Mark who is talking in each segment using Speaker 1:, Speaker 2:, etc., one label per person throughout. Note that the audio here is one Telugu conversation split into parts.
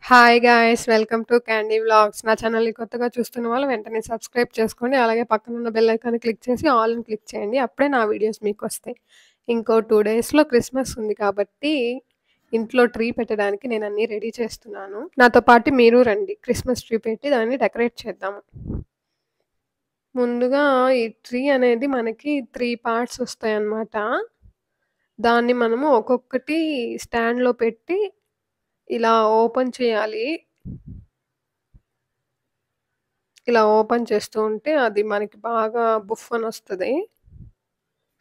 Speaker 1: Hi guys! Welcome to candy vlogs. నా ఛానల్‌ని కొత్తగా చూస్తున్న వాళ్ళు వెంటనే సబ్స్క్రైబ్ చేసుకోండి. అలాగే పక్కనున్న బెల్ ఐకాన్‌ని క్లిక్ చేసి ఆల్‌ని క్లిక్ చేయండి. అప్పుడే నా వీడియోస్ మీకొస్తాయి. ఇంకో 2 డేస్‌లో క్రిస్మస్ ఉంది కాబట్టి ఇంట్లో ట్రీ పెట్టడానికి నేను అన్నీ రెడీ చేస్తున్నాను. నాతో పాటు మీరు రండి. క్రిస్మస్ ట్రీ పెట్టి దాన్ని డెకరేట్ చేద్దాము. ముందుగా ఈ ట్రీ అనేది మనకి 3 పార్ట్స్ వస్తాయన్నమాట. దాన్ని మనము ఒక్కొక్కటి స్టాండ్‌లో పెట్టి ఇలా ఓపెన్ చేయాలి. ఇలా ఓపెన్ చేస్తూ ఉంటే అది మనకి బాగా బుఫ్ అనొస్తది.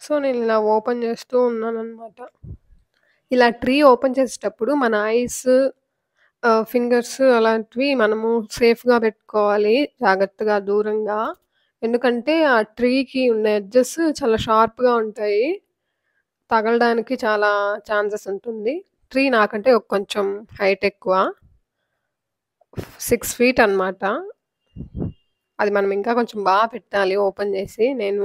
Speaker 1: సో, నేను ఇలా ఓపెన్ చేస్తూ ఉన్నాననమాట. ఇలా ట్రీ ఓపెన్ చేసేటప్పుడు మన ఐస్, ఫింగర్స్ అలాంటివి మనము సేఫ్‌గా పెట్టుకోవాలి. జాగ్రత్తగా దూరంగా. ఎందుకంటే ఆ ట్రీకి ఉన్న ఎడ్జెస్ చాలా షార్ప్‌గా ఉంటాయి. తగలడానికి చాలా ఛాన్సెస్ ఉంటుంది. ట్రీ నాకంటే కొంచెం హైట్ ఎక్కువ. 6 ఫీట్ అనమాట. అది మనం ఇంకా కొంచెం పెట్టాలి ఓపెన్ చేసి. నేను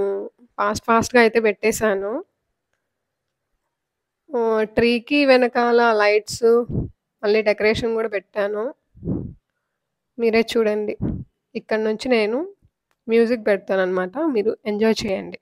Speaker 1: ఫాస్ట్‌గా అయితే పెట్టేసాను. ట్రీకి వెనకాల లైట్స్, మళ్ళీ డెకరేషన్ గూడా పెట్టాను. మీరే చూడండి. ఇక్కడి నుంచి నేను మ్యూజిక్ పెడతాననమాట. మీరు ఎంజాయ్ చేయండి.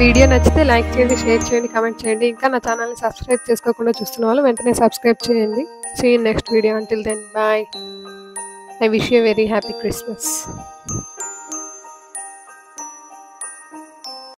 Speaker 1: వీడియో నచ్చితే లైక్ చేయండి, షేర్ చేయండి, కామెంట్ చేయండి. ఇంకా నా ఛానల్‌ని సబ్స్క్రైబ్ చేసుకోకుండా చూస్తున్న వాళ్ళు వెంటనే సబ్స్క్రైబ్ చేయండి. See you in next video. Until then bye. I wish you a very happy Christmas.